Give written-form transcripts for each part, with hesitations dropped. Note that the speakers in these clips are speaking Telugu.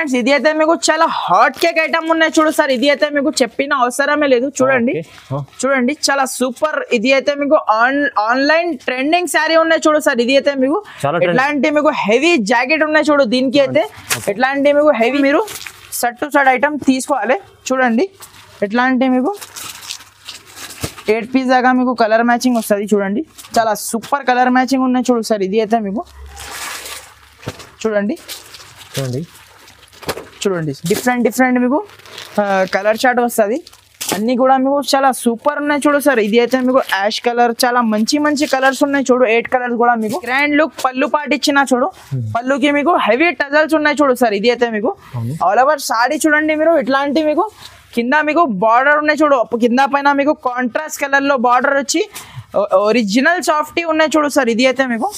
ఫ్రెండ్స్ ఇది అయితే మీకు చాలా హాట్ కేక్ ఐటమ్ ఉన్నాయి చూడు సార్. ఇది అయితే మీకు చెప్పిన అవసరమే లేదు. చూడండి చూడండి చాలా సూపర్. ఇది అయితే మీకు ఆన్లైన్ ట్రెండింగ్ శారీ ఉన్నాయి చూడు సార్. ఇది అయితే మీకు ఎట్లాంటి మీకు హెవీ జాకెట్ ఉన్నాయి చూడు. దీనికి అయితే ఎట్లాంటి మీకు హెవీ మీరు సెట్ టు సెట్ ఐటమ్ తీసుకోవాలి. చూడండి ఎట్లాంటి మీకు 8 పీస్ దాకా మీకు కలర్ మ్యాచింగ్ వస్తుంది. చూడండి చాలా సూపర్ కలర్ మ్యాచింగ్ ఉన్నాయి చూడు సార్. ఇది అయితే మీకు చూడండి చూడండి చూడండి డిఫరెంట్ మీకు కలర్ చార్ట్ వస్తుంది. అన్ని కూడా మీకు చాలా సూపర్ ఉన్నాయి చూడు సార్. ఇది అయితే మీకు యాష్ కలర్ చాలా మంచి కలర్స్ ఉన్నాయి చూడు. 8 కలర్స్ కూడా మీకు గ్రాండ్ లుక్ పళ్ళు పాటు ఇచ్చిన చూడు. పళ్ళుకి మీకు హెవీ టజల్స్ ఉన్నాయి చూడు సార్. ఇది అయితే మీకు ఆల్ ఓవర్ సాడీ చూడండి మీరు ఇట్లాంటి మీకు కింద మీకు బార్డర్ ఉన్నాయి చూడు. కింద పైన మీకు కాంట్రాస్ట్ కలర్ లో బార్డర్ వచ్చి ఒరిజినల్ సాఫ్టీ ఉన్నాయి చూడు సార్. ఇది అయితే మీకు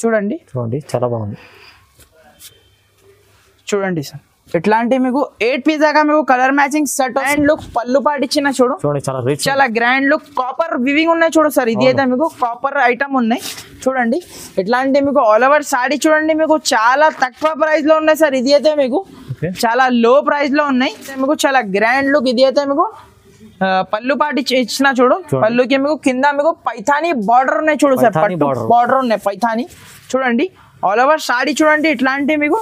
చూడండి చూడండి చాలా బాగుంది. చూడండి సార్ ఎట్లాంటి మీకు 8 పీస్ దాకా మీకు colour matching set and look పళ్ళు పాటు ఇచ్చిన చూడు. చాలా గ్రాండ్ లుక్ కాపర్ వివింగ్ ఉన్నాయి చూడు సార్. ఇది అయితే మీకు కాపర్ ఐటమ్ ఉన్నాయి చూడండి. ఎట్లాంటి మీకు ఆల్ ఓవర్ సాడీ చూడండి మీకు చాలా తక్కువ ప్రైస్ లో ఉన్నాయి సార్. ఇది అయితే మీకు చాలా లో ప్రైస్ లో ఉన్నాయి మీకు చాలా గ్రాండ్ లుక్. ఇది అయితే మీకు పళ్ళు పాటు ఇచ్చిన చూడు. పళ్ళుకి మీకు కింద మీకు పైథానీ బార్డర్ ఉన్నాయి చూడు సార్. బార్డర్ ఉన్నాయి పైథానీ చూడండి. ఆల్ ఓవర్ సాడీ చూడండి ఇట్లాంటి మీకు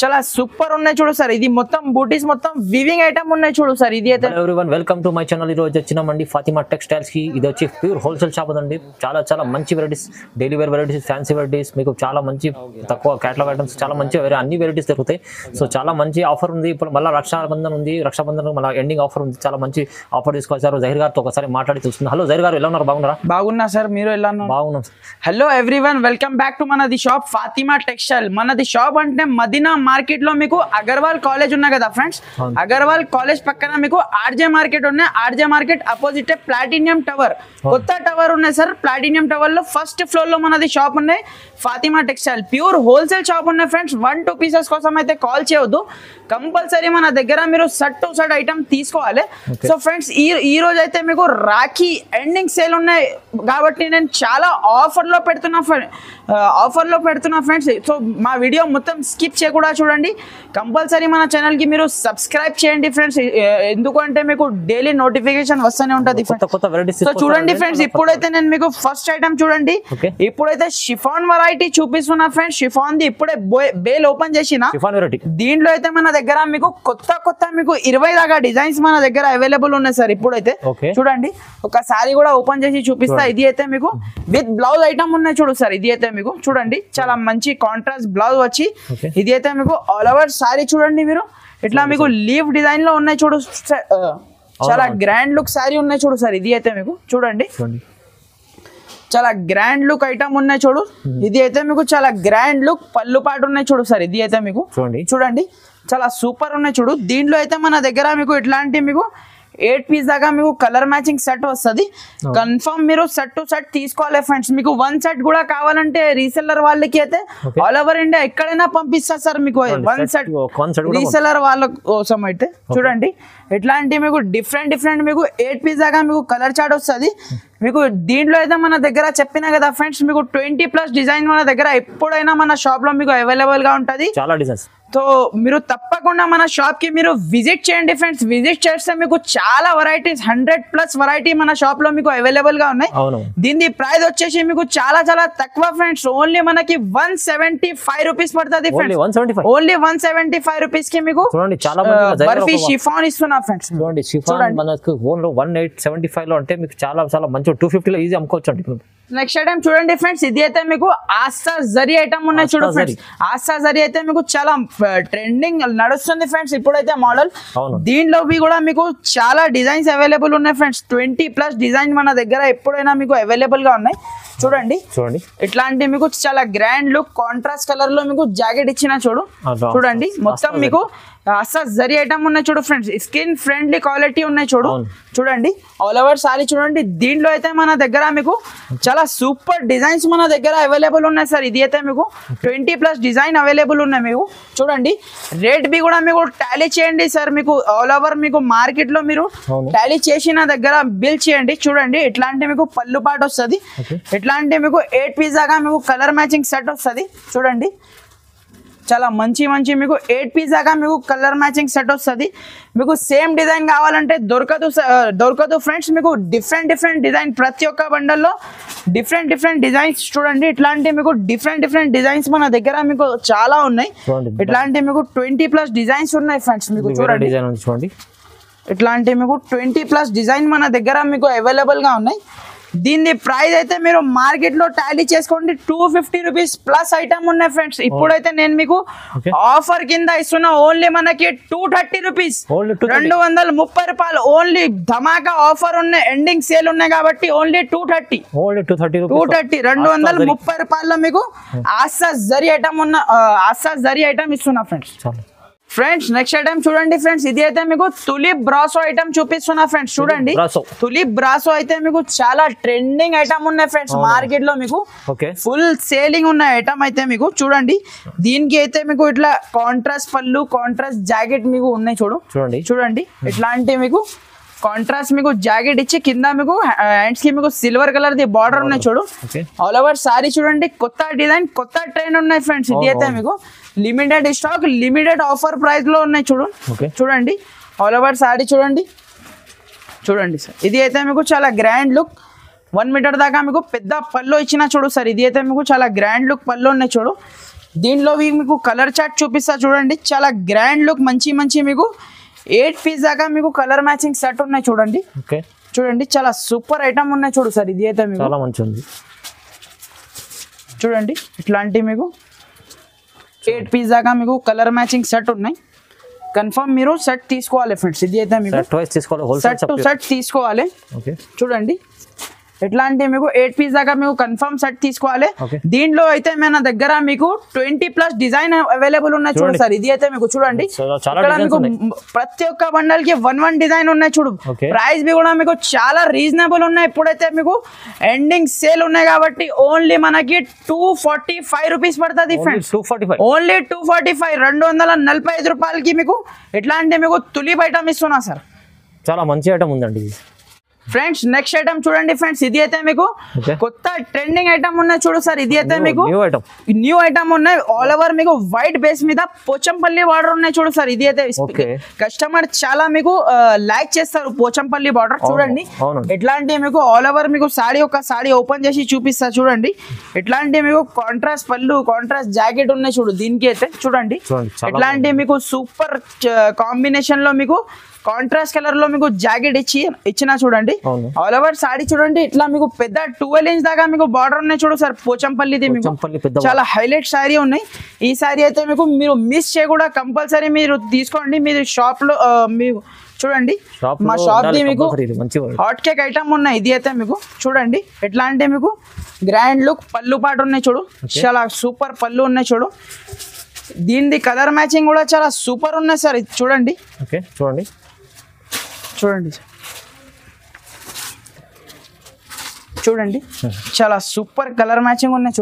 చాలా సూపర్ ఉన్నాయి చూడు సార్. ఇది మొత్తం బూటీస్ మొత్తం వివింగ్ ఐటమ్ ఉన్నాయి చూడు సార్. ఇది అయితే everyone welcome to my channel. ఈ రోజు వచ్చినామండి ఫాతిమా టెక్స్టైల్స్ కి. ఇది వచ్చి ప్యూర్ హోల్సేల్ షాప్ ఉందండి. చాలా మంచి varieties, daily wear varieties, fancy varieties, మీకు చాలా మంచి తక్కువ క్యాటలాగ్ ఐటమ్స్ చాలా మంచి అన్ని వెరైటీస్ దొరుకుతాయి. సో చాలా మంచి ఆఫర్ ఉంది. ఇప్పుడు మళ్ళీ రక్షాబంధన్ ఉంది. రక్షాబంధన్ మళ్ళీ ఎండింగ్ ఆఫర్ ఉంది. చాలా మంచి ఆఫర్ తీసుకొచ్చారు. జహీర్ గారితో ఒకసారి మాట్లాడి చూస్తుంది. హలో జహీర్ గారు, ఎలా ఉన్నారు? బాగున్నారా? బాగున్నా సార్, మీరు ఎలా ఉన్నారు? బాగున్నాం. Hello everyone welcome back to మనది షాప్ ఫాతిమా టెక్స్టైల్. మనది షాప్ అంటే మదీనా మార్కెట్ లో మీకు అగర్వాల్ కాలేజ్ ఉన్నాయి కదా ఫ్రెండ్స్. అగర్వాల్ కాలేజ్ పక్కన మీకు ఆర్జే మార్కెట్ ఉన్నాయి. RJ market opposite platinum tower, కొత్త టవర్ ఉన్నాయి సార్. ప్లాటినియం టవర్ లో ఫస్ట్ ఫ్లోర్ లో మనది షాప్ ఉన్నాయి Fatima textile. Pure wholesale shop ఉన్నాయి ఫ్రెండ్స్. 1-2 పీసెస్ కోసం అయితే కాల్ చేయవద్దు. కంపల్సరీ మన దగ్గర మీరు సెట్ టు సెట్ ఐటమ్ తీసుకోవాలి. సో ఫ్రెండ్స్ ఈ రోజు అయితే మీకు రాఖీ ఎండింగ్ సేల్ ఉన్నాయి కాబట్టి నేను చాలా ఆఫర్ లో పెడుతున్నా ఫ్రెండ్స్. సో మా వీడియో మొత్తం స్కిప్ చేయకుండా చూడండి. కంపల్సరీ మన ఛానల్ కి మీరు సబ్స్క్రైబ్ చేయండి ఫ్రెండ్స్. ఎందుకంటే మీకు డైలీ నోటిఫికేషన్ వస్తూనే ఉంటుంది. సో చూడండి ఫ్రెండ్స్, ఇప్పుడైతే నేను మీకు ఫస్ట్ ఐటమ్ చూడండి. ఇప్పుడైతే షిఫాన్ వెరైటీ చూపిస్తున్నా ఫ్రెండ్స్. షిఫాన్ ది ఇప్పుడే బేల్ ఓపెన్ చేసిన. దీంట్లో అయితే మన దగ్గర మీకు కొత్త మీకు 20 దాకా డిజైన్స్ మన దగ్గర అవైలబుల్ ఉన్నాయి సార్. ఇప్పుడైతే చూడండి ఒక సారీ కూడా ఓపెన్ చేసి చూపిస్తా. ఇది అయితే మీకు విత్ బ్లౌజ్ ఐటమ్ ఉన్నాయి చూడు సార్. ఇది అయితే మీకు చూడండి చాలా మంచి కాంట్రాస్ట్ బ్లౌజ్ వచ్చి ఇది అయితే మీకు ఆల్ ఓవర్ సారీ చూడండి మీరు ఇట్లా మీకు లీవ్ డిజైన్ లో ఉన్నాయి చూడు. చాలా గ్రాండ్ లుక్ సారీ ఉన్నాయి చూడు సార్. ఇది అయితే మీకు చూడండి చాలా గ్రాండ్ లుక్ ఐటమ్ ఉన్నాయి చూడు. ఇది అయితే మీకు చాలా గ్రాండ్ లుక్ పళ్ళు పాటు ఉన్నాయి చూడు సార్. ఇది అయితే మీకు చూడండి చాలా సూపర్ ఉన్నాయి చూడు. దీంట్లో అయితే మన దగ్గర మీకు ఇట్లాంటి మీకు 8 పీస్ దాకా మీకు కలర్ మ్యాచింగ్ సెట్ వస్తుంది. కన్ఫర్మ్ మీరు సెట్ టు సెట్ తీసుకోవాలి ఫ్రెండ్స్. మీకు 1 సెట్ కూడా కావాలంటే రీసెల్లర్ వాళ్ళకి అయితే ఆల్ ఓవర్ ఇండియా ఎక్కడైనా పంపిస్తా సార్. మీకు 1 సెట్ రీసెల్లర్ వాళ్ళ కోసం అయితే చూడండి ఎట్లాంటి మీకు డిఫరెంట్ మీకు 8 పీస్ దాకా మీకు కలర్ చార్ట్ వస్తుంది. మీకు దీంట్లో అయితే మన దగ్గర చెప్పినా కదా ఫ్రెండ్స్, మీకు 20+ డిజైన్ మన దగ్గర ఎప్పుడైనా మన షాప్ లో మీకు అవైలబుల్ గా ఉంటుంది. చాలా డిజైన్స్. సో మీరు తప్పకుండా మన షాప్ కి మీరు విజిట్ చేయండి ఫ్రెండ్స్. విజిట్ చేస్తే మీకు చాలా వెరైటీస్ 100+ వెరైటీ మన షాప్ లో మీకు అవైలబుల్ గా ఉన్నాయి. దీని ప్రైస్ వచ్చేసి మీకు చాలా తక్కువ ఫ్రెండ్స్. ఓన్లీ మనకి 175 రూపీస్ పడుతుంది ఫ్రెండ్స్. ఓన్లీ 175 రూపీస్ కి మీకు బర్ఫీ షిఫాన్ ఇస్తున్నా ఫ్రెండ్స్. మనకు 1875 లో అంటే మీకు చాలా మంచి 250 లో ఈజీ అమ్ముకోవచ్చు అండి. నెక్స్ట్ ఐటమ్ చూడండి ఫ్రెండ్స్. ఇది అయితే మీకు ఆస్తా జరీ ఐటమ్ ఉన్నాయి చూడు ఫ్రెండ్స్. ఆస్తా జరీ అయితే మీకు చాలా ట్రెండింగ్ నడుస్తుంది ఫ్రెండ్స్ ఇప్పుడైతే మోడల్. దీంట్లో కూడా మీకు చాలా డిజైన్స్ అవైలబుల్ ఉన్నాయి ఫ్రెండ్స్. 20+ డిజైన్ మన దగ్గర ఎప్పుడైనా మీకు అవైలబుల్ గా ఉన్నాయి. చూడండి ఇట్లాంటి మీకు చాలా గ్రాండ్ లుక్ కాంట్రాస్ట్ కలర్ లో మీకు జాకెట్ ఇచ్చిన చూడండి మొత్తం మీకు ఆస్తా జరీ ఐటమ్ ఉన్నాయి చూడు ఫ్రెండ్స్. స్కిన్ ఫ్రెండ్లీ క్వాలిటీ ఉన్నాయి చూడండి ఆల్ ఓవర్ సారీ చూడండి. దీంట్లో అయితే మన దగ్గర మీకు చాలా సూపర్ డిజైన్స్ మన దగ్గర అవైలబుల్ ఉన్నాయి సార్. ఇది అయితే మీకు 20+ డిజైన్ అవైలబుల్ ఉన్నాయి. మీకు చూడండి రేట్ బి కూడా మీకు టాలీ చేయండి సార్. మీకు ఆల్ ఓవర్ మీకు మార్కెట్ లో మీరు టాలీ చేసిన దగ్గర బిల్ చేయండి. చూడండి ఇట్లాంటి మీకు పళ్ళు పాటు వస్తుంది. ఇట్లాంటి మీకు 8 పీస్ దాకా మీకు కలర్ మ్యాచింగ్ సెట్ వస్తుంది. చూడండి చాలా మంచి మంచి మీకు 8 పీస్ దాకా మీకు కలర్ మ్యాచింగ్ సెట్ వస్తుంది. మీకు సేమ్ డిజైన్ కావాలంటే దొరకదు ఫ్రెండ్స్. మీకు డిఫరెంట్ డిజైన్ ప్రతి ఒక్క బండల్లో డిఫరెంట్ డిజైన్స్ చూడండి. ఇట్లాంటి మీకు డిఫరెంట్ డిజైన్స్ మన దగ్గర మీకు చాలా ఉన్నాయి. ఇట్లాంటి మీకు 20+ డిజైన్స్ ఉన్నాయి ఫ్రెండ్స్. మీకు చూడండి ఇట్లాంటి మీకు 20+ డిజైన్ మన దగ్గర మీకు అవైలబుల్ గా ఉన్నాయి. దీని ప్రైస్ అయితే మీరు మార్కెట్ లో టాలీ చేసుకోండి 250 రూపీస్ ప్లస్ ఐటమ్ ఉన్నాయి ఫ్రెండ్స్. ఇప్పుడైతే నేను మీకు ఆఫర్ కింద ఇస్తున్నా ఓన్లీ మనకి 230 రూపీస్, 230 రూపాయలు ఓన్లీ. ధమాకా ఆఫర్ ఉన్నాయి, ఎండింగ్ సేల్ ఉన్నాయి కాబట్టి ఓన్లీ 230 230 రూపాయల్లో మీకు ఆసా జరీ ఐటమ్ ఇస్తున్నా ఫ్రెండ్స్. నెక్స్ట్ ఐటమ్ చూడండి ఫ్రెండ్స్, ఇది అయితే మీకు తులిప్ బ్రాసో ఐటమ్ చూపిస్తున్నా ఫ్రెండ్స్. చూడండి తులిప్ బ్రాసో అయితే మీకు చాలా ట్రెండింగ్ ఐటమ్ ఉన్నాయి ఫ్రెండ్స్. మార్కెట్ లో మీకు ఫుల్ సేలింగ్ ఉన్న ఐటమ్ అయితే మీకు చూడండి. దీనికి అయితే మీకు ఇట్లా కాంట్రాస్ట్ పళ్ళు, కాంట్రాస్ట్ జాకెట్ మీకు ఉన్నాయి. చూడండి ఇట్లాంటి మీకు కాంట్రాస్ట్ మీకు జాకెట్ ఇచ్చి కింద మీకు హ్యాండ్స్ కి మీకు సిల్వర్ కలర్ ది బార్డర్ ఉన్నాయి. ఆల్ ఓవర్ సారీ చూడండి, కొత్త డిజైన్, కొత్త ట్రెండ్ ఉన్నాయి ఫ్రెండ్స్. ఇది అయితే మీకు limited stock, limited offer price లో ఉన్నాయి. చూడండి ఆల్ ఓవర్ సారీ చూడండి సార్. ఇది అయితే మీకు చాలా గ్రాండ్ లుక్, 1 మీటర్ దాకా మీకు పెద్ద పళ్ళు ఇచ్చిన సార్. ఇది అయితే మీకు చాలా గ్రాండ్ లుక్ పళ్ళు ఉన్నాయి. దీనిలో మీకు కలర్ చార్ట్ చూపిస్తా చూడండి. చాలా గ్రాండ్ లుక్, మంచి మీకు 8 పీస్ దాకా మీకు కలర్ మ్యాచింగ్ సెట్ ఉన్నాయి. చూడండి చాలా సూపర్ ఐటమ్ ఉన్నాయి సార్. ఇది అయితే మీకు చాలా మంచి ఉంది. చూడండి ఇట్లాంటి మీకు 8 పీస్ దాకా మీకు కలర్ మ్యాచింగ్ సెట్ ఉన్నాయి. కన్ఫర్మ్ మీరు సెట్ తీసుకోవాలి ఫ్రెండ్స్. ఇది అయితే మీకు సెట్ తీసుకోవాలి. చూడండి ఇట్లాంటి మీకు 8 పీస్ దాకా మీకు కన్ఫర్మ్ సెట్ తీసుకోవాలి. దీంట్లో అయితే మన దగ్గర మీకు 20+ డిజైన్ అవైలబుల్ ఉన్నాయి సార్. ఇది అయితే మీకు చూడండి ఇక్కడ మీకు ప్రతి ఒక్క బండల్ కి 1 డిజైన్ ఉన్నాయి. ప్రైస్ भी కూడా మీకు చాలా రీజనబుల్ ఉన్నాయి. ఇప్పుడైతే మీకు ఎండింగ్ సేల్ ఉన్నాయి కాబట్టి ఓన్లీ మనకి 245 రూపీస్ పడుతుంది ఫ్రెండ్స్. ఓన్లీ 245, 245 రూపాయలకి మీకు ఇట్లాంటి మీకు తులిప్ ఐటమ్ ఇస్తున్నా సార్. చాలా మంచి ఐటమ్ ఉందండి ఫ్రెండ్స్. నెక్స్ట్ ఐటమ్ చూడండి ఫ్రెండ్స్, ఇది అయితే మీకు కొత్త ట్రెండింగ్ ఐటమ్ ఉన్నాయి సార్. ఇది అయితే మీకు న్యూ ఐటమ్ ఉన్నాయి. ఆల్ ఓవర్ మీకు వైట్ బేస్ మీద పోచంపల్లి బార్డర్ ఉన్నాయి సార్. ఇది అయితే కస్టమర్ చాలా మీకు లైక్ చేస్తారు పోచంపల్లి బార్డర్. చూడండి ఎట్లాంటి మీకు ఆల్ ఓవర్ మీకు ఒక సారీ ఓపెన్ చేసి చూపిస్తా చూడండి. ఎట్లాంటి మీకు కాంట్రాస్ట్ పళ్ళు, కాంట్రాస్ట్ జాకెట్ ఉన్నాయి దీనికి అయితే చూడండి. ఎట్లాంటి మీకు సూపర్ కాంబినేషన్ లో మీకు కాంట్రాస్ట్ కలర్ లో మీకు జాకెట్ ఇచ్చిన చూడండి. ఆల్ ఓవర్ సారీ చూడండి. ఇట్లా మీకు పెద్ద 12 ఇంచ్ దాకా మీకు బార్డర్ ఉన్నాయి సార్. పోచంపల్లిది మీకు చాలా హైలైట్ సారీ ఉన్నాయి. ఈ సారీ అయితే మీకు మీరు మిస్ చేయకుండా కంపల్సరీ మీరు తీసుకోండి. మీరు షాప్ లో మీరు చూడండి మా షాప్ ది మీకు హాట్ కేక్ ఐటమ్ ఉన్నాయి. ఇది అయితే మీకు చూడండి ఎట్లాంటి మీకు గ్రాండ్ లుక్ పళ్ళు పాటు ఉన్నాయి. చాలా సూపర్ పళ్ళు ఉన్నాయి. దీనిది కలర్ మ్యాచింగ్ కూడా చాలా సూపర్ ఉన్నాయి సార్. ఇది చూడండి చాలా సూపర్ కలర్ మ్యాచింగ్ ఉన్నాయి.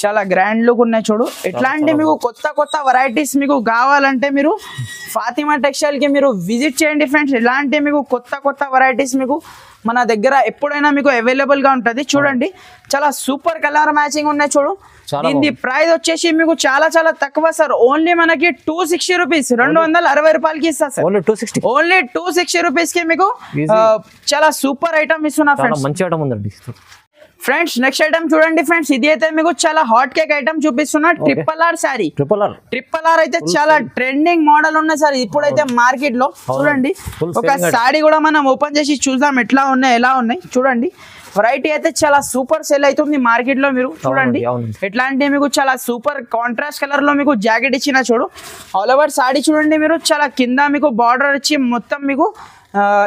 చాలా గ్రాండ్ లుక్ ఉన్నాయి. ఇట్లాంటి మీకు కొత్త వెరైటీస్ మీకు కావాలంటే మీరు ఫాతిమా టెక్స్టైల్ కి మీరు విజిట్ చేయండి ఫ్రెండ్స్. ఇలాంటి మీకు కొత్త వెరైటీస్ మీకు మన దగ్గర ఎప్పుడైనా మీకు అవైలబుల్ గా ఉంటది. చూడండి చాలా సూపర్ కలర్ మ్యాచింగ్ ఉన్నాయి. దీని ప్రైస్ వచ్చేసి మీకు చాలా తక్కువ సార్. ఓన్లీ మనకి 260 రూపీస్, 260 రూపాయలకి ఇస్తా సార్. ఓన్లీ 260 రూపీస్ కి మీకు చాలా సూపర్ ఐటమ్ ఇస్తున్నా ఫ్రెండ్స్. మంచి ఐటమ్ ఉందండి ఫ్రెండ్స్. నెక్స్ట్ ఐటమ్ చూడండి ఫ్రెండ్స్, ఇది అయితే మీకు చాలా హాట్ కేక్ ఐటమ్ చూపిస్తున్నా. Triple R sorry. Triple R అయితే చాలా ట్రెండింగ్ మోడల్ ఉన్నాయి సార్ ఇప్పుడైతే మార్కెట్ లో. చూడండి ఒక సారీ కూడా మనం ఓపెన్ చేసి చూద్దాం ఎలా ఉన్నాయి. చూడండి వెరైటీ అయితే చాలా సూపర్ సేల్ అవుతుంది మార్కెట్ లో. మీరు చూడండి ఎట్లాంటి మీకు చాలా సూపర్ కాంట్రాస్ట్ కలర్ లో మీకు జాకెట్ ఇచ్చిన ఆల్ ఓవర్ సారీ చూడండి. మీరు చాలా కింద మీకు బార్డర్ ఇచ్చి మొత్తం మీకు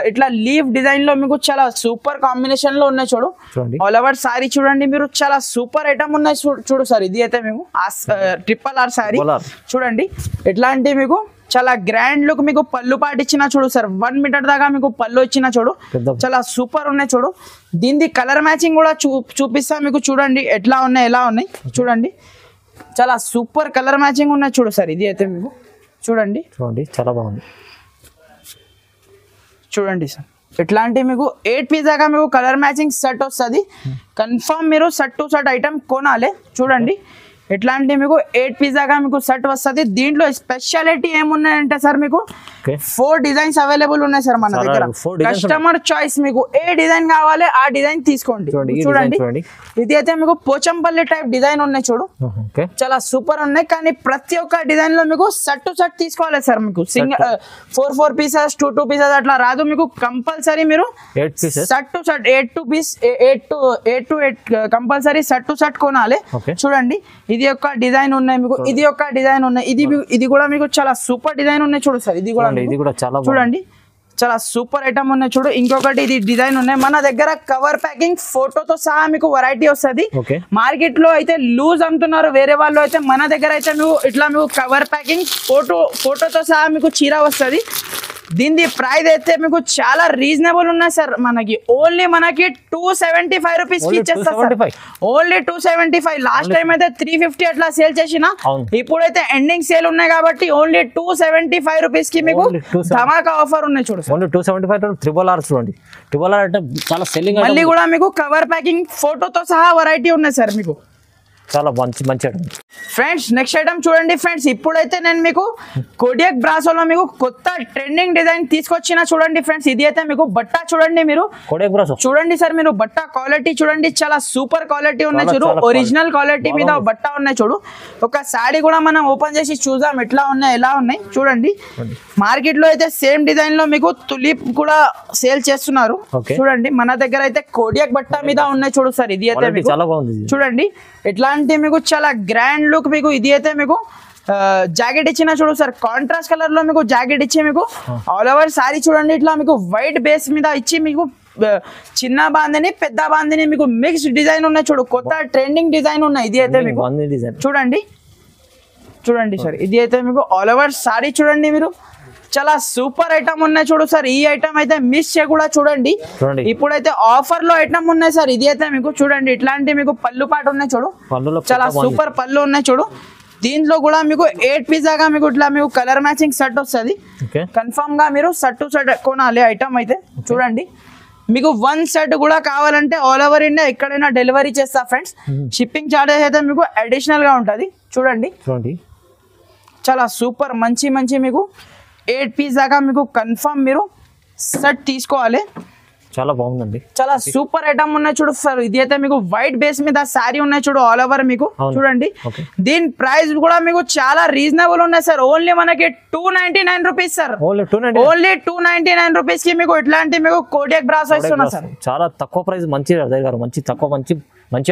ఇట్లా లీవ్ డిజైన్ లో మీకు చాలా సూపర్ కాంబినేషన్ లో ఉన్నాయి. ఆల్ ఓవర్ సారీ చూడండి. మీరు చాలా సూపర్ ఐటమ్ ఉన్నాయి సార్. ఇది అయితే మీకు ట్రిపుల్ ఆర్ సారీ చూడండి. ఎట్లాంటి మీకు చాలా గ్రాండ్ లుక్ మీకు పళ్ళు పాటు ఇచ్చిన సార్. 1 మీటర్ దాకా మీకు పళ్ళు ఇచ్చిన చాలా సూపర్ ఉన్నాయి. దీని కలర్ మ్యాచింగ్ కూడా చూపిస్తా మీకు. చూడండి ఎలా ఉన్నాయి చూడండి. చాలా సూపర్ కలర్ మ్యాచింగ్ ఉన్నాయి సార్. ఇది అయితే మీకు చూడండి చాలా బాగుంది. చూడండి సార్ ఇట్లాంటి మీకు 8 పీస్ దాకా మీకు కలర్ మ్యాచింగ్ సెట్ వస్తుంది. కన్ఫర్మ్ మీరు సెట్ టు సెట్ ఐటమ్ కొనాలి. చూడండి ఇట్లాంటి మీకు 8 పీస్ దాకా మీకు సెట్ వస్తుంది. దీంట్లో స్పెషాలిటీ ఏమున్నాయంటే సార్ మీకు 4 డిజైన్స్ అవైలబుల్ ఉన్నాయి సార్ మన దగ్గర. కస్టమర్ చాయిస్, మీకు ఏ డిజైన్ కావాలి ఆ డిజైన్ తీసుకోండి. చూడండి ఇది అయితే మీకు పోచంపల్లి టైప్ డిజైన్ ఉన్నాయి చూడు, చాలా సూపర్ ఉన్నాయి. కానీ ప్రతి ఒక్క డిజైన్ లో మీకు సెట్ టు సెట్ తీసుకోవాలి సార్. మీకు సింగిల్ 4 పీసెస్ 2 పీసెస్ అట్లా రాదు. మీకు కంపల్సరీ మీరు set to set 8 to 8 compulsory set to set కొనాలి. చూడండి ఇది ఒక డిజైన్ ఉన్నాయి మీకు, ఇది ఒక డిజైన్ ఉన్నాయి, ఇది కూడా మీకు చాలా సూపర్ డిజైన్ ఉన్నాయి చూడు సార్. ఇది కూడా చాలా చూడండి, చాలా సూపర్ ఐటమ్ ఉన్నాయి చూడు. ఇంకొకటి ఇది డిజైన్ ఉన్నాయి మన దగ్గర. కవర్ ప్యాకింగ్ ఫోటోతో సహా మీకు వెరైటీ వస్తుంది. మార్కెట్ లో అయితే లూజ్ అమ్ముతున్నారు వేరే వాళ్ళు, అయితే మన దగ్గర అయితే మీకు ఇట్లా మీకు కవర్ ప్యాకింగ్ ఫోటోతో సహా మీకు చీర వస్తుంది. దీని ప్రైస్ అయితే మీకు చాలా రీజనబుల్ ఉన్నాయి సార్. మనకి ఓన్లీ మనకి 275 రూపీస్ కి ఇచ్చేస్తారు సార్. ఓన్లీ 275. లాస్ట్ టైం అయితే 350 అట్లా సేల్ చేసిన, ఇప్పుడైతే ఎండింగ్ సేల్ ఉన్నాయి కాబట్టి ఓన్లీ 275 రూపీస్ కి మీకు ధమాకా ఆఫర్ ఉన్నాయి చూడు. ఓన్లీ 275 RRR చూడండి. RRR అంటే చాలా సెల్లింగ్. మళ్ళీ కూడా మీకు కవర్ ప్యాకింగ్ ఫోటోతో సహా వెరైటీ ఉన్నాయి సార్ మీకు. చాలా మంచి ఐటమ్ ఫ్రెండ్స్. నెక్స్ట్ ఐటమ్ చూడండి ఫ్రెండ్స్, ఇప్పుడైతే నేను మీకు కోడియాక్ బ్రాసోలో మీకు కొత్త ట్రెండింగ్ డిజైన్ తీసుకొచ్చిన చూడండి ఫ్రెండ్స్. ఇది అయితే మీకు బట్ట చూడండి, మీరు కోడియాక్ బ్రాసో చూడండి సార్. మీరు బట్ట క్వాలిటీ చూడండి, చాలా సూపర్ క్వాలిటీ ఉన్నాయి చూడు. ఒరిజినల్ క్వాలిటీ మీద బట్ట ఉన్నాయి చూడు. ఒక సాడీ కూడా మనం ఓపెన్ చేసి చూద్దాం ఎట్లా ఉన్నాయి, ఎలా ఉన్నాయి చూడండి. మార్కెట్ లో అయితే సేమ్ డిజైన్ లో మీకు తులిప్ కూడా సేల్ చేస్తున్నారు చూడండి. మన దగ్గర అయితే కోడియాక్ బట్ట మీద ఉన్నాయి చూడు సార్. ఇది అయితే చాలా బాగుంది చూడండి. ఎట్లాంటి మీకు చాలా గ్రాండ్ లుక్ మీకు. ఇది అయితే మీకు జాకెట్ ఇచ్చిన చూడు సార్, కాంట్రాస్ట్ కలర్ లో మీకు జాకెట్ ఇచ్చి మీకు ఆల్ ఓవర్ సారీ చూడండి. ఇట్లా మీకు వైట్ బేస్ మీద ఇచ్చి మీకు చిన్న బాందిని పెద్ద బాందిని మీకు మిక్స్ డిజైన్ ఉన్నాయి చూడు. కొత్త ట్రెండింగ్ డిజైన్ ఉన్నాయి. ఇది అయితే మీకు చూడండి సార్. ఇది అయితే మీకు ఆల్ ఓవర్ సారీ చూడండి. మీరు చాలా సూపర్ ఐటమ్ ఉన్నాయి చూడు సార్. ఈ ఐటమ్ అయితే మిస్ చేయకూడదు చూడండి. ఇప్పుడైతే ఆఫర్ లో ఐటమ్ ఉన్నాయి సార్. ఇది అయితే మీకు చూడండి, ఇట్లాంటి మీకు పళ్ళు పాటు ఉన్నాయి చూడు, చాలా సూపర్ పళ్ళు ఉన్నాయి చూడు. దీంట్లో కూడా మీకు 8 పీస్ దాకా మీకు ఇట్లా మీకు కలర్ మ్యాచింగ్ సెట్ వస్తుంది. కన్ఫర్మ్ గా మీరు సెట్ టు సెట్ కొనాలి ఐటమ్ అయితే చూడండి. మీకు 1 సెట్ కూడా కావాలంటే ఆల్ ఓవర్ ఇండియా ఎక్కడైనా డెలివరీ చేస్తా ఫ్రెండ్స్. షిప్పింగ్ చార్జెస్ అయితే మీకు అడిషనల్ గా ఉంటుంది చూడండి. చాలా సూపర్ మంచి మీకు 8 పీస్ దాకా మీకు కన్ఫర్మ్ మీరు సెట్ తీసుకోవాలి. చాలా బాగుందండి, చాలా సూపర్ ఐటమ్ ఉన్నాయి చూడు సార్. ఇది అయితే మీకు వైట్ బేస్ మీద సారీ ఉన్నాయి చూడు ఆల్ ఓవర్ మీకు చూడండి. దీని ప్రైస్ కూడా మీకు చాలా రీజనబుల్ ఉన్నాయి సార్. ఓన్లీ మనకి 299 రూపీస్ సార్. ఓన్లీ 299 రూపీస్ కి మీకు ఇట్లాంటి మీకు కోడియాక్ బ్రాసో ఇస్తున్నా సార్. చాలా తక్కువ ప్రైస్, మంచి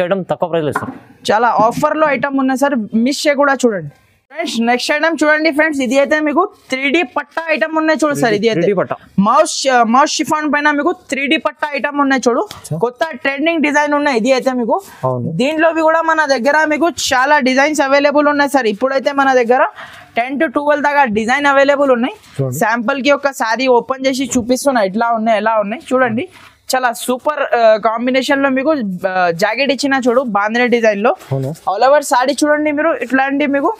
ఐటమ్ తక్కువ ప్రైస్ ఇస్తారు. చాలా ఆఫర్ లో ఐటమ్ ఉన్నాయి సార్, మిస్ చేయకూడదు చూడండి ఫ్రెండ్స్. నెక్స్ట్ ఐటమ్ చూడండి ఫ్రెండ్స్, ఇది అయితే మీకు 3D పట్టా ఐటమ్ ఉన్నాయి చూడు సార్. ఇది అయితే మౌస్ షిఫాన్ పైన మీకు 3D పట్టా ఐటమ్ ఉన్నాయి చూడు. కొత్త ట్రెండింగ్ డిజైన్ ఉన్నాయి. ఇది అయితే మీకు దీంట్లో కూడా మన దగ్గర మీకు చాలా డిజైన్స్ అవైలబుల్ ఉన్నాయి సార్. ఇప్పుడైతే మన దగ్గర 10 to 12 దాకా డిజైన్ అవైలబుల్ ఉన్నాయి. శాంపుల్ కి ఒక సారీ ఓపెన్ చేసి చూపిస్తున్నా ఎట్లా ఉన్నాయి ఎలా ఉన్నాయి చూడండి. చాలా సూపర్ కాంబినేషన్ లో మీకు జాకెట్ ఇచ్చిన చూడు బాందిని డిజైన్ లో. ఆల్ ఓవర్ సారీ చూడండి మీరు. ఇట్లాంటి మీకు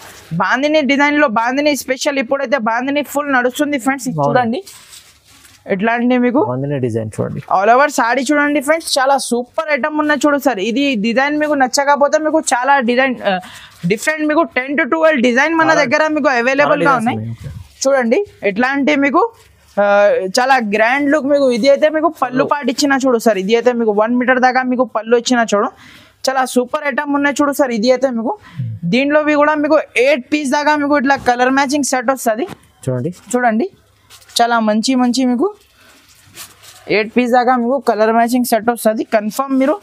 బాందిని డిజైన్ లో బాందిని స్పెషల్ ఇప్పుడైతే బాందిని ఫుల్ నడుస్తుంది ఫ్రెండ్స్ చూడండి. ఇట్లాంటి మీకు డిజైన్ చూడండి. ఆల్ ఓవర్ సారీ చూడండి ఫ్రెండ్స్, చాలా సూపర్ ఐటమ్ ఉన్నాయి చూడు సార్. ఇది డిజైన్ మీకు నచ్చకపోతే మీకు చాలా డిజైన్ డిఫరెంట్ మీకు 10 to 12 డిజైన్ మన దగ్గర మీకు అవైలబుల్ గా ఉన్నాయి చూడండి. ఇట్లాంటి మీకు చాలా గ్రాండ్ లుక్ మీకు. ఇది అయితే మీకు పళ్ళు పాటు ఇచ్చిన చూడు సార్. ఇది అయితే మీకు 1 మీటర్ దాకా మీకు పళ్ళు ఇచ్చిన చూడు. చాలా సూపర్ ఐటమ్ ఉన్నాయి చూడు సార్. ఇది అయితే మీకు దీంట్లో కూడా మీకు 8 పీస్ దాకా మీకు ఇట్లా కలర్ మ్యాచింగ్ సెట్ వస్తుంది చూడండి. చాలా మంచి మీకు 8 పీస్ దాకా మీకు కలర్ మ్యాచింగ్ సెట్ వస్తుంది. కన్ఫర్మ్ మీరు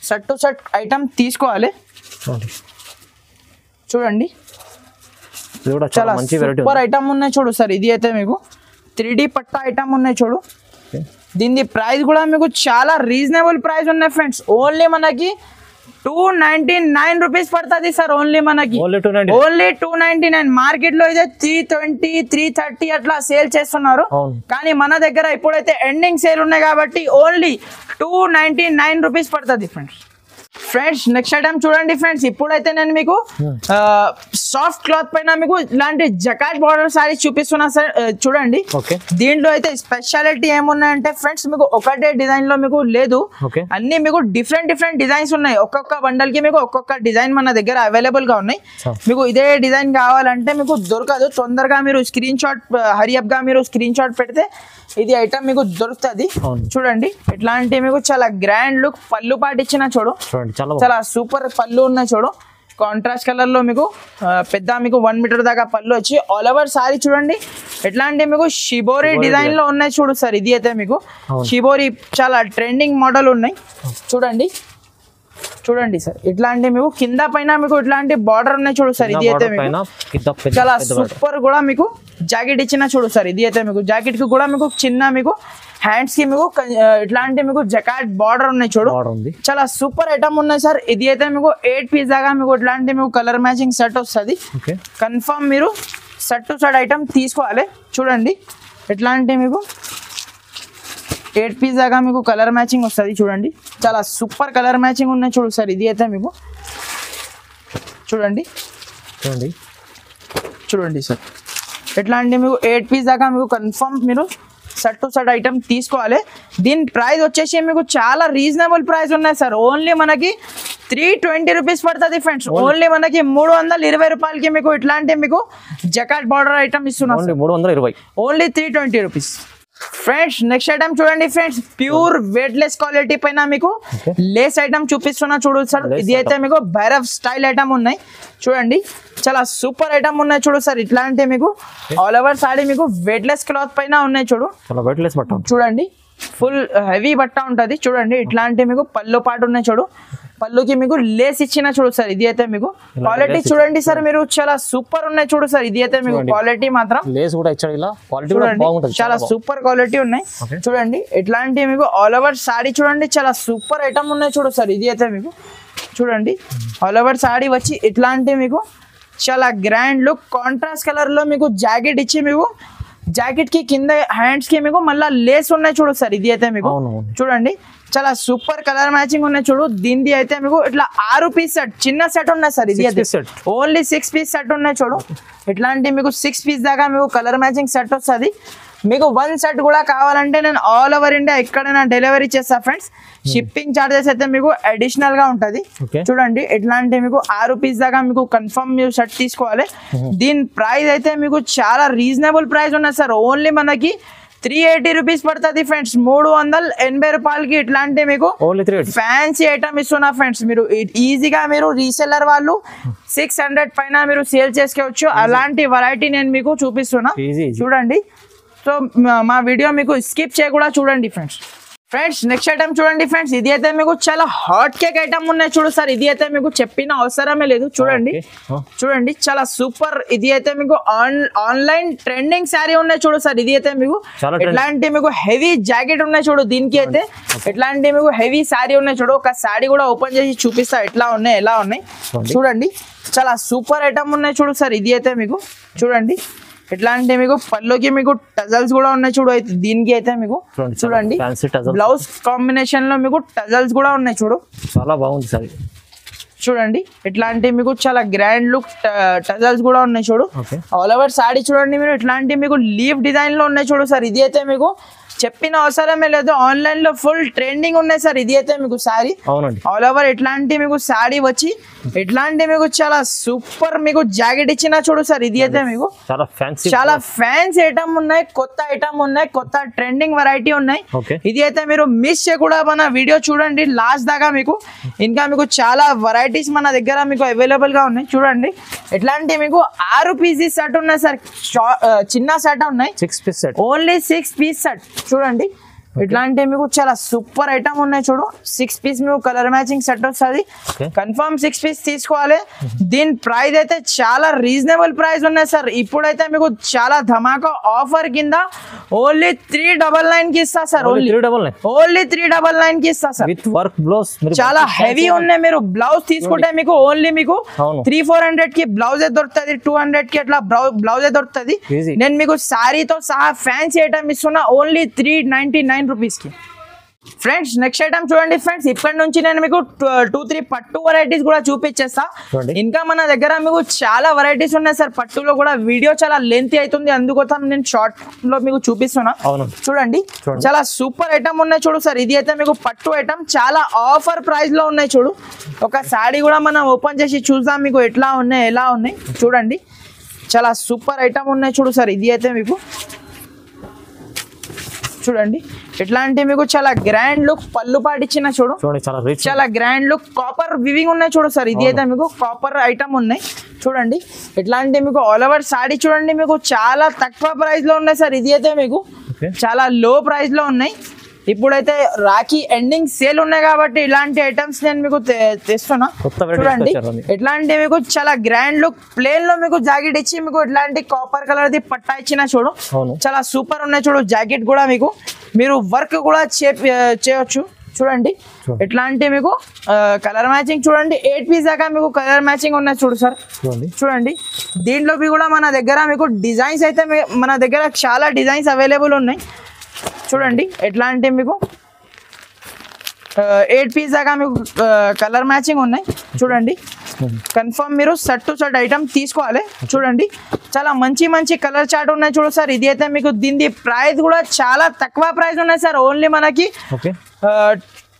సెట్ టు సెట్ ఐటమ్ తీసుకోవాలి చూడండి. చాలా సూపర్ ఐటమ్ ఉన్నాయి చూడు సార్. ఇది అయితే మీకు 3D పట్టా ఐటమ్ ఉన్నాయి చూడు. దీని ప్రైస్ కూడా మీకు చాలా రీజనబుల్ ప్రైస్ ఉన్నాయి ఫ్రెండ్స్. ఓన్లీ మనకి 299 రూపీస్ పడుతుంది సార్. ఓన్లీ మనకి ఓన్లీ 299. మార్కెట్ లో అయితే 320 330 అట్లా సేల్ చేస్తున్నారు. కానీ మన దగ్గర ఇప్పుడైతే ఎండింగ్ సేల్ ఉన్నాయి కాబట్టి ఓన్లీ 299 రూపీస్ పడుతుంది ఫ్రెండ్స్. ఫ్రెండ్స్ నెక్స్ట్ ఐటమ్ చూడండి ఫ్రెండ్స్, ఇప్పుడైతే నేను మీకు సాఫ్ట్ క్లాత్ పైన మీకు ఇలాంటి జకాట్ బార్డర్ సారీ చూపిస్తున్నా సార్. చూడండి దీంట్లో అయితే స్పెషాలిటీ ఏమున్నాయంటే ఫ్రెండ్స్, మీకు ఒకటే డిజైన్ లో మీకు లేదు, అన్ని మీకు డిఫరెంట్ డిజైన్స్ ఉన్నాయి. ఒక్కొక్క బండల్ కి మీకు ఒక్కొక్క డిజైన్ మన దగ్గర అవైలబుల్ గా ఉన్నాయి. మీకు ఇదే డిజైన్ కావాలంటే మీకు దొరకదు. తొందరగా మీరు స్క్రీన్ షాట్ హరియప్ గా మీరు స్క్రీన్ షాట్ పెడితే ఇది ఐటమ్ మీకు దొరుకుతుంది. చూడండి ఇట్లాంటి మీకు చాలా గ్రాండ్ లుక్ పళ్ళు పాటు ఇచ్చిన చూడు, చాలా సూపర్ పళ్ళు ఉన్నాయి చూడు. కాంట్రాస్ట్ కలర్ లో మీకు పెద్ద మీకు 1 మీటర్ దాకా పళ్ళు వచ్చి ఆల్ ఓవర్ సారీ చూడండి. ఎట్లాంటి మీకు షిబోరి డిజైన్ లో ఉన్నాయి చూడు సార్. ఇది అయితే మీకు షిబోరి చాలా ట్రెండింగ్ మోడల్ ఉన్నాయి. చూడండి సార్, ఇట్లాంటి మీకు కింద పైన మీకు ఇట్లాంటి బార్డర్ ఉన్నాయి చూడు సార్. ఇది అయితే మీకు చాలా సూపర్ కూడా మీకు జాకెట్ ఇచ్చిన చూడు సార్. ఇది అయితే మీకు జాకెట్ కి కూడా మీకు చిన్న మీకు హ్యాండ్స్ కి మీకు ఇట్లాంటి మీకు జకాట్ బార్డర్ ఉన్నాయి చూడు. చాలా సూపర్ ఐటమ్ ఉన్నాయి సార్. ఇది అయితే మీకు 8 పీస్ దాకా మీకు ఇట్లాంటి మీకు కలర్ మ్యాచింగ్ సెట్ వస్తుంది. కన్ఫర్మ్ మీరు సెట్ టు సెట్ ఐటమ్ తీసుకోవాలి. చూడండి ఇట్లాంటి మీకు 8 పీస్ దాకా మీకు కలర్ మ్యాచింగ్ వస్తుంది. చూడండి చాలా సూపర్ కలర్ మ్యాచింగ్ ఉన్నాయి చూడు సార్. ఇది అయితే మీకు చూడండి సార్, ఇట్లాంటి మీకు 8 పీస్ దాకా మీకు కన్ఫర్మ్ మీరు సెట్ టు సెట్ ఐటమ్ తీసుకోవాలి. దీని ప్రైస్ వచ్చేసి మీకు చాలా రీజనబుల్ ప్రైస్ ఉన్నాయి సార్. ఓన్లీ మనకి 320 రూపీస్ పడుతుంది ఫ్రెండ్స్. ఓన్లీ మనకి 320 రూపాయలకి మీకు ఇట్లాంటి మీకు జకాట్ బార్డర్ ఐటమ్ ఇస్తున్నాం. 320 only 320 rupees. Friends next item చూడండి friends, pure weight less quality పైన మీకు లేస్ ఐటమ్ చూపిస్తున్నా చూడు సార్. ఇది అయితే మీకు భైరవ్ స్టైల్ ఐటమ్ ఉన్నాయి చూడండి, చాలా సూపర్ ఐటమ్ ఉన్నాయి చూడు సార్. ఇట్లాంటి మీకు ఆల్ ఓవర్ సారీ మీకు వెయిట్ లెస్ క్లాత్ పైన ఉన్నాయి చూడు. చూడండి ఫుల్ హెవీ బట్ట ఉంటది. చూడండి ఇట్లాంటి మీకు పళ్ళు పాటు ఉన్నాయి చూడు. పళ్ళుకి మీకు లేస్ ఇచ్చిన చూడు సార్. ఇది అయితే మీకు క్వాలిటీ చూడండి సార్, మీరు చాలా సూపర్ ఉన్నాయి చూడు సార్. ఇది అయితే మీకు క్వాలిటీ మాత్రం చాలా సూపర్ క్వాలిటీ ఉన్నాయి. చూడండి ఇట్లాంటి మీకు ఆల్ ఓవర్ సారీ చూడండి, చాలా సూపర్ ఐటమ్ ఉన్నాయి చూడు సార్. ఇది అయితే మీకు చూడండి ఆల్ ఓవర్ సారీ వచ్చి ఇట్లాంటి మీకు చాలా గ్రాండ్ లుక్ కాంట్రాస్ట్ కలర్ లో మీకు జాకెట్ ఇచ్చి మీకు జాకెట్ కి కింద హ్యాండ్స్ కి మీకు మళ్ళీ లేస్ ఉన్నాయి చూడు సార్. ఇది అయితే మీకు చూడండి చాలా సూపర్ కలర్ మ్యాచింగ్ ఉన్నాయి చూడు. దీనిది అయితే మీకు ఇట్లా 6 పీస్ సెట్ చిన్న సెట్ ఉన్నాయి సార్. ఇది అయితే ఓన్లీ 6 పీస్ సెట్ ఉన్నాయి చూడు. ఇట్లాంటి మీకు 6 పీస్ దాకా మీకు కలర్ మ్యాచింగ్ సెట్ వస్తుంది. మీకు 1 సెట్ కూడా కావాలంటే నేను ఆల్ ఓవర్ ఇండియా ఎక్కడైనా డెలివరీ చేస్తా ఫ్రెండ్స్. షిప్పింగ్ చార్జెస్ అయితే మీకు అడిషనల్ గా ఉంటది. చూడండి ఇట్లాంటి మీకు 6 పీస్ దాకా మీకు కన్ఫర్మ్ మీరు షర్ట్ తీసుకోవాలి. దీని ప్రైస్ అయితే మీకు చాలా రీజనబుల్ ప్రైస్ ఉన్నది సార్. ఓన్లీ మనకి 380 రూపీస్ పడుతుంది ఫ్రెండ్స్. 380 రూపాయలకి ఇట్లాంటి మీకు ఫ్యాన్సీ ఐటమ్ ఇస్తున్నా ఫ్రెండ్స్. మీరు ఈజీగా మీరు రీసెల్లర్ వాళ్ళు 600 పైన మీరు సేల్ చేసుకోవచ్చు. అలాంటి వెరైటీ నేను మీకు చూపిస్తున్నా చూడండి. సో మా వీడియో మీకు స్కిప్ చేయకుండా చూడండి ఫ్రెండ్స్. నెక్స్ట్ ఐటమ్ చూడండి ఫ్రెండ్స్, ఇది అయితే మీకు చాలా హాట్ కేక్ ఐటమ్ ఉన్నాయి చూడు సార్. ఇది అయితే మీకు చెప్పిన అవసరమే లేదు. చూడండి చాలా సూపర్. ఇది అయితే మీకు ఆన్లైన్ ట్రెండింగ్ శారీ ఉన్నాయి చూడు సార్. ఇది అయితే మీకు ఇట్లాంటి మీకు హెవీ జాకెట్ ఉన్నాయి చూడు. దీనికి అయితే ఇట్లాంటి మీకు హెవీ శారీ ఉన్నాయి చూడు. ఒక శారీ కూడా ఓపెన్ చేసి చూపిస్తా ఎట్లా ఉన్నాయి ఎలా ఉన్నాయి. చూడండి చాలా సూపర్ ఐటమ్ ఉన్నాయి చూడు సార్. ఇది అయితే మీకు చూడండి ఇట్లాంటి మీకు పళ్ళుకి మీకు టజల్స్ కూడా ఉన్నాయి చూడు. అయితే దీనికి అయితే మీకు చూడండి బ్లౌజ్ కాంబినేషన్ లో మీకు టజల్స్ కూడా ఉన్నాయి చూడు. చాలా బాగుంది సార్. చూడండి ఇట్లాంటి మీకు చాలా గ్రాండ్ లుక్ టజల్స్ కూడా ఉన్నాయి చూడు. ఆల్ ఓవర్ సారీ చూడండి మీరు ఇట్లాంటి మీకు లీవ్ డిజైన్ లో ఉన్నాయి చూడు సార్. ఇది అయితే మీకు చెప్పిన అవసరమే లేదు, ఆన్లైన్ లో ఫుల్ ట్రెండింగ్ ఉన్నాయి సార్. ఇది అయితే మీకు సారీ ఆల్ ఓవర్ ఇట్లాంటి మీకు సారీ వచ్చి ఇట్లాంటి మీకు చాలా సూపర్ మీకు జాకెట్ ఇచ్చిన చూడు సార్. ఇది అయితే మీకు చాలా ఫ్యాన్సీ ఐటమ్ ఉన్నాయి, కొత్త ఐటమ్ ఉన్నాయి, కొత్త ట్రెండింగ్ వెరైటీ ఉన్నాయి. ఇది అయితే మీరు మిస్ చేయకుండా మన వీడియో చూడండి లాస్ట్ దాకా. మీకు ఇంకా మీకు చాలా వెరైటీస్ మన దగ్గర మీకు అవైలబుల్ గా ఉన్నాయి. చూడండి ఇట్లాంటి మీకు 6 పీసెస్ సెట్ ఉన్నాయి సార్. చిన్న సెట్ ఉన్నాయి, 6 piece set, only 6 piece set. చూడండి ఇట్లాంటి మీకు చాలా సూపర్ ఐటమ్ ఉన్నాయి చూడు. 6 పీస్ మీకు కలర్ మ్యాచింగ్ సెట్ వస్తుంది. కన్ఫర్మ్ 6 పీస్ తీసుకోవాలి. దీని ప్రైస్ అయితే చాలా రీజనబుల్ ప్రైస్ ఉన్నాయి సార్. ఇప్పుడైతే మీకు చాలా ధమాకా ఆఫర్ కింద ఓన్లీ 399 కి ఇస్తా సార్. ఓన్లీ 399 కి ఇస్తా సార్. విత్ వర్క్ బ్లౌజ్ చాలా హెవీ ఉన్నాయి. మీరు బ్లౌజ్ తీసుకుంటే మీకు ఓన్లీ మీకు 300-400 కి బ్లౌజ్ దొరుకుతుంది, 200 కి అట్లా బ్లౌజ్ దొరుకుతుంది. నేను మీకు సారీతో సహా ఫ్యాన్సీ ఐటమ్ ఇస్తున్నా ఓన్లీ 399 రూపీస్ కి. ఫ్రెండ్స్ నెక్స్ట్ ఐటమ్ చూడండి ఫ్రెండ్స్, ఇక్కడ నుంచి నేను మీకు 2-3 పట్టు వెరైటీస్ కూడా చూపించేస్తా. ఇంకా మన దగ్గర మీకు చాలా వెరైటీస్ ఉన్నాయి సార్ పట్టులో కూడా. వీడియో చాలా లెంతీ అవుతుంది, అందుకోసం నేను షార్ట్ లో మీకు చూపిస్తున్నా. చూడండి చాలా సూపర్ ఐటమ్ ఉన్నాయి చూడు సార్. ఇది అయితే మీకు పట్టు ఐటమ్ చాలా ఆఫర్ ప్రైస్ లో ఉన్నాయి చూడు. ఒక సారీ కూడా మనం ఓపెన్ చేసి చూద్దాం మీకు ఎట్లా ఉన్నాయి ఎలా ఉన్నాయి. చూడండి చాలా సూపర్ ఐటమ్ ఉన్నాయి చూడు సార్. ఇది అయితే మీకు చూడండి ఎట్లాంటి మీకు చాలా గ్రాండ్ లుక్ పళ్ళు పాటిచ్చిన చూడు, చాలా గ్రాండ్ లుక్ కాపర్ వివింగ్ ఉన్నాయి చూడు సార్. ఇది అయితే మీకు కాపర్ ఐటమ్ ఉన్నాయి చూడండి. ఎట్లాంటి మీకు ఆల్ ఓవర్ సారీ చూడండి మీకు చాలా తక్కువ ప్రైస్ లో ఉన్నాయి సార్. ఇది అయితే మీకు చాలా లో ప్రైస్ లో ఉన్నాయి. ఇప్పుడైతే రాఖీ ఎండింగ్ సేల్ ఉన్నాయి కాబట్టి ఇలాంటి ఐటమ్స్ నేను మీకు తెస్తున్నా. చూడండి ఎట్లాంటి మీకు చాలా గ్రాండ్ లుక్ ప్లేన్ లో మీకు జాకెట్ ఇచ్చి మీకు ఇట్లాంటి కాపర్ కలర్ ది పట్టా ఇచ్చిన చూడు, చాలా సూపర్ ఉన్నాయి చూడు. జాకెట్ కూడా మీకు మీరు వర్క్ కూడా చేయొచ్చు. చూడండి ఎట్లాంటి మీకు కలర్ మ్యాచింగ్ చూడండి 8 పీస్ దాకా మీకు కలర్ మ్యాచింగ్ ఉన్నాయి చూడు సార్. చూడండి దీంట్లో కూడా మన దగ్గర మీకు డిజైన్స్ అయితే మన దగ్గర చాలా డిజైన్స్ అవైలబుల్ ఉన్నాయి. చూడండి ఎట్లాంటి మీకు 8 పీస్ దాకా మీకు కలర్ మ్యాచింగ్ ఉన్నాయి. చూడండి కన్ఫర్మ్ మీరు సెట్ టు సెట్ ఐటమ్ తీసుకోవాలి. చూడండి చాలా మంచి మంచి కలర్ చార్ట్ ఉన్నాయి చూడు సార్. ఇది అయితే మీకు దీని ప్రైస్ కూడా చాలా తక్కువ ప్రైస్ ఉన్నాయి సార్. ఓన్లీ మనకి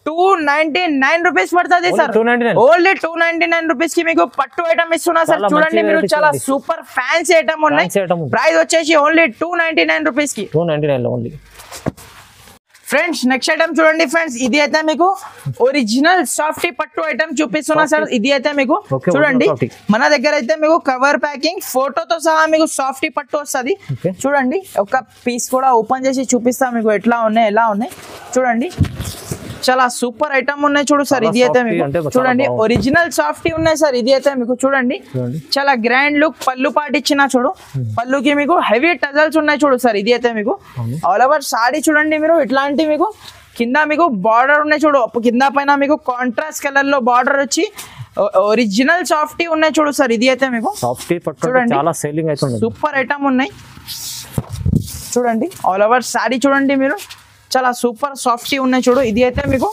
299 రూపీస్ పడుతుంది సార్. ఓన్లీ 299 రూపీస్ కి మీకు పట్టు ఐటమ్ ఇస్తున్నా సార్. చూడండి మీరు చాలా సూపర్ ఫ్యాన్సీ ఐటమ్ ఉన్నాయి. ప్రైస్ వచ్చేసి ఓన్లీ 299 రూపీస్ కి. ఫ్రెండ్స్ నెక్స్ట్ ఐటమ్ చూడండి ఫ్రెండ్స్, ఇది అయితే మీకు ఒరిజినల్ సాఫ్టీ పట్టు ఐటమ్ చూపిస్తున్నా సార్. ఇది అయితే మీకు చూడండి మన దగ్గర అయితే మీకు కవర్ ప్యాకింగ్ ఫోటోతో సహా మీకు సాఫ్టీ పట్టు వస్తుంది. చూడండి ఒక పీస్ కూడా ఓపెన్ చేసి చూపిస్తా మీకు ఎట్లా ఉన్నాయి ఎలా ఉన్నాయి. చూడండి చాలా సూపర్ ఐటమ్ ఉన్నాయి చూడు సార్. ఇది అయితే మీకు చూడండి ఒరిజినల్ సాఫ్టీ ఉన్నాయి సార్. ఇది అయితే మీకు చూడండి చాలా గ్రాండ్ లుక్ పళ్ళు పాటిచ్చిన చూడు. పళ్ళుకి మీకు హెవీ టజల్స్ ఉన్నాయి చూడు సార్. ఇది అయితే మీకు ఆల్ ఓవర్ సారీ చూడండి మీరు ఇట్లాంటి మీకు కింద మీకు బార్డర్ ఉన్నాయి చూడు. కింద పైన మీకు కాంట్రాస్ట్ కలర్ లో బార్డర్ వచ్చి ఒరిజినల్ సాఫ్టీ ఉన్నాయి చూడు సార్. ఇది అయితే మీకు చూడండి సూపర్ ఐటమ్ ఉన్నాయి. చూడండి ఆల్ ఓవర్ సారీ చూడండి మీరు చాలా సూపర్ సాఫ్టీ ఉన్నాయి చూడు. ఇది అయితే మీకు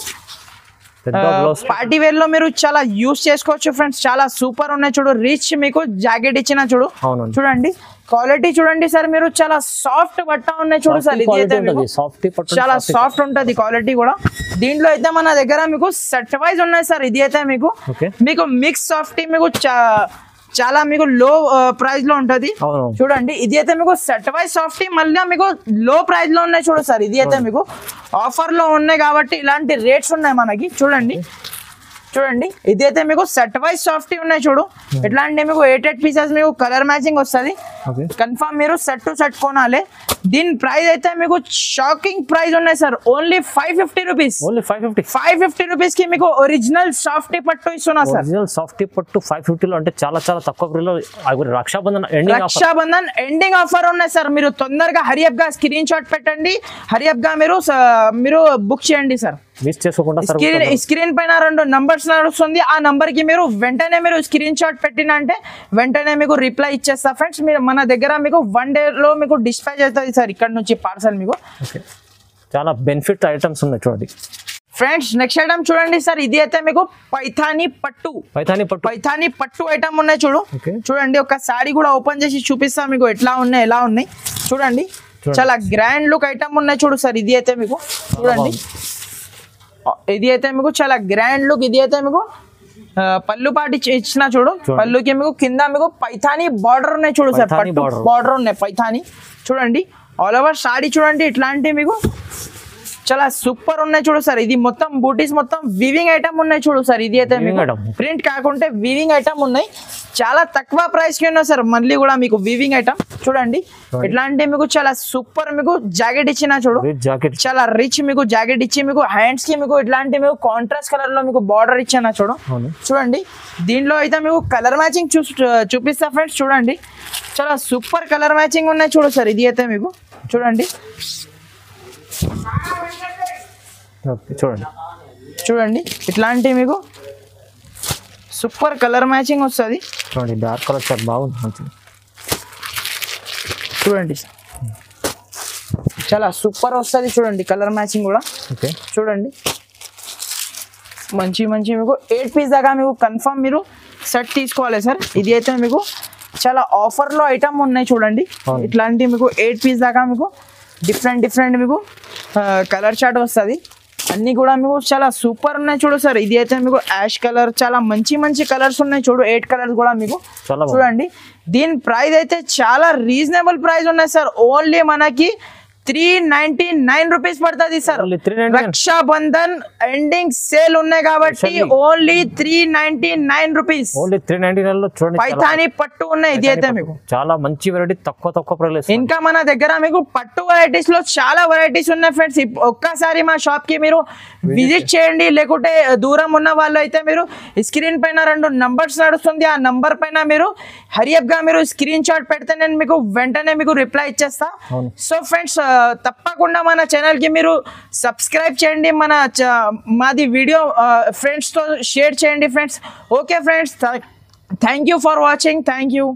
పార్టీ వేర్ లో మీరు చాలా యూస్ చేసుకోవచ్చు ఫ్రెండ్స్. చాలా సూపర్ ఉన్నాయి చూడు. రిచ్ మీకు జాకెట్ ఇచ్చిన చూడు. చూడండి క్వాలిటీ చూడండి సార్ మీరు చాలా సాఫ్ట్ బట్ట ఉన్నాయి చూడు సార్. ఇది అయితే చాలా సాఫ్ట్ ఉంటది క్వాలిటీ కూడా. దీంట్లో అయితే మన దగ్గర మీకు సెట్ వైజ్ ఉన్నాయి సార్. ఇది అయితే మీకు మిక్స్ సాఫ్టీ మీకు చాలా మీకు లో ప్రైస్ లో ఉంటది. చూడండి ఇది అయితే మీకు సెట్ వైజ్ సాఫ్టీ మళ్ళీ మీకు లో ప్రైస్ లో ఉన్నాయి చూడు సార్. ఇది అయితే మీకు ఆఫర్ లో ఉన్నాయి కాబట్టి ఇలాంటి రేట్స్ ఉన్నాయి మనకి. చూడండి చూడండి ఇది అయితే మీకు సెట్ వైజ్ సాఫ్టీ ఉన్నాయి చూడు. ఎట్లాంటి మీకు 8 పీసెస్ మీకు కలర్ మ్యాచింగ్ వస్తుంది. కన్ఫర్మ్ మీరు సెట్ టు సెట్ కొనాలి. దీని ప్రైస్ అయితే మీకు షాకింగ్ ప్రైస్ ఉన్నాయి సార్. Only 550 rupees. 550 రూపీస్ కి మీకు ఒరిజినల్ సాఫ్టీ పట్టు ఇస్తున్నా సార్. సాఫ్టీ పట్టు 550 లో అంటే చాలా చాలా తక్కువ. రక్షాబంధన్ ఎండింగ్ ఆఫర్ ఉన్నాయి సార్. మీరు తొందరగా హరియప్ గా స్క్రీన్ షాట్ పెట్టండి. హరియప్ గా మీరు బుక్ చేయండి సార్. స్క్రీన్ పైన 2 నంబర్స్ నడుస్తుంది. ఆ నంబర్ కి మీరు వెంటనే మీరు స్క్రీన్ షాట్ పెట్టినంటే వెంటనే మీకు రిప్లై ఇచ్చేస్తా ఫ్రెండ్స్. మీరు మన దగ్గర మీకు 1 డే లో మీకు డిస్పాచ్ అవుతుంది సార్ ఇక్కడ నుంచి పార్సల్. మీకు చాలా బెనిఫిట్ ఐటమ్స్ ఉన్నాయి చూడండి ఫ్రెండ్స్. నెక్స్ట్ ఐటమ్ చూడండి సార్. ఇది అయితే మీకు పైథానీ పట్టు ఐటమ్ ఉన్నాయి చూడు. చూడండి ఒక సారీ కూడా ఓపెన్ చేసి చూపిస్తా మీకు ఎట్లా ఉన్నాయి ఎలా ఉన్నాయి. చూడండి చాలా గ్రాండ్ లుక్ ఐటమ్ ఉన్నాయి చూడు సార్. ఇది అయితే మీకు చూడండి ఇది అయితే మీకు చాలా గ్రాండ్ లుక్. ఇది అయితే మీకు పళ్ళు పాటి ఇచ్చిన చూడు. పళ్ళుకి మీకు కింద మీకు పైథానీ బార్డర్ ఉన్నాయి చూడు సార్. బార్డర్ ఉన్నాయి పైథానీ. చూడండి ఆల్ ఓవర్ సారీ చూడండి ఇట్లాంటి మీకు చాలా సూపర్ ఉన్నాయి చూడు సార్. ఇది మొత్తం బూటీస్ మొత్తం వివింగ్ ఐటమ్ ఉన్నాయి చూడు సార్. ఇది అయితే ప్రింట్ కాకుంటే వివింగ్ ఐటమ్ ఉన్నాయి. చాలా తక్కువ ప్రైస్ కి ఉన్నాయి సార్. మళ్ళీ కూడా మీకు వివింగ్ ఐటమ్ చూడండి ఇట్లాంటి మీకు చాలా సూపర్ మీకు జాకెట్ ఇచ్చిన చూడు. చాలా రిచ్ మీకు జాకెట్ ఇచ్చి మీకు హ్యాండ్స్ కి మీకు ఇట్లాంటి మీకు కాంట్రాస్ట్ కలర్ లో మీకు బార్డర్ ఇచ్చిన చూడు. చూడండి దీంట్లో అయితే మీకు కలర్ మ్యాచింగ్ చూపిస్తా ఫ్రెండ్స్. చూడండి చాలా సూపర్ కలర్ మ్యాచింగ్ ఉన్నాయి చూడు సార్. ఇది అయితే మీకు చూడండి చూడండి ఇట్లాంటి మీకు సూపర్ కలర్ మ్యాచింగ్ వస్తుంది. చూడండి డార్క్ కలర్ చాలా బాగుంది. చూడండి చాలా సూపర్ వస్తుంది చూడండి, కలర్ మ్యాచింగ్ కూడా ఓకే చూడండి. మంచి మీకు 8 పీస్ దాకా మీకు కన్ఫర్మ్ మీరు సెట్ తీసుకోవాలి సార్. ఇది అయితే మీకు చాలా ఆఫర్లో ఐటమ్ ఉన్నాయి చూడండి. ఇట్లాంటి మీకు 8 పీస్ దాకా మీకు డిఫరెంట్ మీకు కలర్ చార్ట్ వస్తుంది. అన్నీ కూడా మీకు చాలా సూపర్ ఉన్నాయి చూడు సార్. ఇది అయితే మీకు యాష్ కలర్, చాలా మంచి కలర్స్ ఉన్నాయి చూడు. 8 కలర్స్ కూడా మీకు చూడండి. దీని ప్రైస్ అయితే చాలా రీజనబుల్ ప్రైస్ ఉన్నాయి సార్. ఓన్లీ మనకి 399 రూపీస్ పడుతుంది సార్. రక్షాబంధన్ ఎండింగ్ సేల్ ఉన్నాయి కాబట్టి ఓన్లీ 399 రూపీస్. ఓన్లీ 399 లో చూడండి పైథానీ పట్టు ఉన్నాయి. ఇది అయితే మీకు చాలా మంచి వెరైటీ, తక్కువ ప్రైస్. ఇంకా మన దగ్గర మీకు పట్టు వెరైటీస్ లో చాలా వెరైటీస్ ఉన్నాయి ఫ్రెండ్స్. ఒక్కసారి మా షాప్ కి మీరు విజిట్ చేయండి. లేకుంటే దూరం ఉన్న వాళ్ళు అయితే మీరు స్క్రీన్ పైన 2 నంబర్స్ నడుస్తుంది. ఆ నంబర్ పైన మీరు హరియప్ గా మీరు స్క్రీన్ షాట్ పెడితే నేను మీకు వెంటనే మీకు రిప్లై ఇచ్చేస్తా. సో ఫ్రెండ్స్ తప్పకుండా మన ఛానల్ కి మీరు సబ్స్క్రైబ్ చేయండి. మాది వీడియో ఫ్రెండ్స్ తో షేర్ చేయండి friends. Okay friends, thank you for watching. Thank you.